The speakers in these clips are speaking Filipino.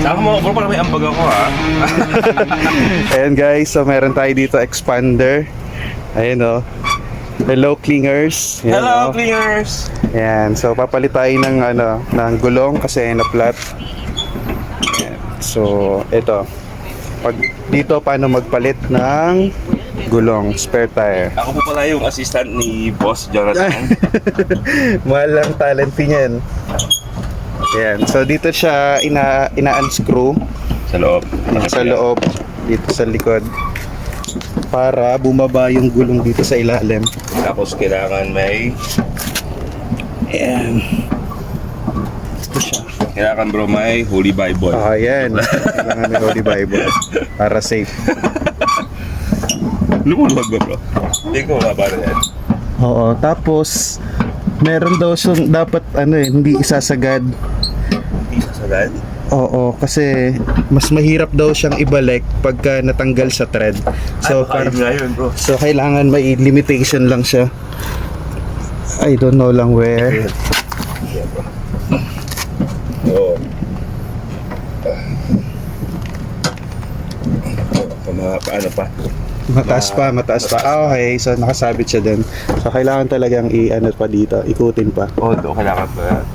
Saka mo, bro, pala may ambag ako ha. Ayan guys, so meron tayo dito expander. Ayan o. Hello clingers. Ayan, Hello, oh. cleaners! Ayan, so papalit tayo ng ng gulong kasi na-flat. Ayan. So, ito. Pag dito paano magpalit ng gulong, spare tire. Ako po pala yung assistant ni Boss Jonathan. Mahal lang talent niyan. Ayan, so dito siya ina-unscrew Sa loob. sa loob, dito sa likod para bumaba yung gulong dito sa ilalim. Tapos kailangan may... Ayan. Ito siya. Kailangan bro may Holy Bible. Ayan. Kailangan may Holy Bible para safe. Lumulwag ba bro? Hindi ko mabara yan. Oo, tapos meron daw siyang dapat hindi isasagad. Hindi sasagad? Oo, kasi mas mahirap daw siyang ibalik pagka natanggal sa thread. So, Ay, nga yun bro. so kailangan may limitation lang siya. I don't know lang where. Yeah, bro. Oo. Ano pa? Mataas pa. Ah, okay. So, nakasabit siya din. So, kailangan talagang pa dito. Ikutin pa. Oo, kailangan pa yan.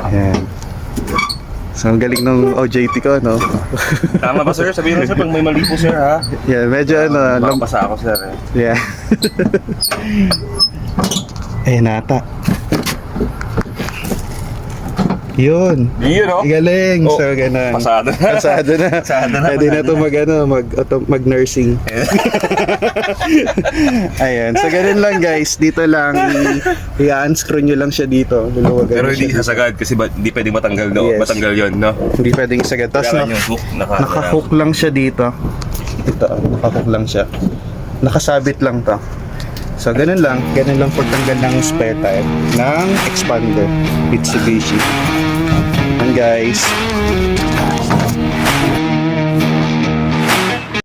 Ayan. So, ang galing ng OJT ko, no? Tama ba sir? Sabihin mo sir pag may mali po sir ha? Yeah, medyo Makapasa ako sir eh. Yeah. Ayan nata. Yun. Yun o. Galing. Oh, So, ganun. pasado na. Pasado na. Pasado na, Pwede na pasado ito mag-nursing. Ayan. So, ganun lang guys. Dito lang. I-unscrew nyo lang siya dito. Luluwagan Pero nyo hindi siya. sasagad kasi hindi pwedeng matanggal no? Yes. Matanggal yun no? Hindi pwedeng isagad. Tapos Kailangan yung hook naka-hook lang siya dito. Ito. Naka-hook lang siya. Nakasabit lang to. So, ganun lang pagtanggal ng spare tire ng expander Mitsubishi. And guys,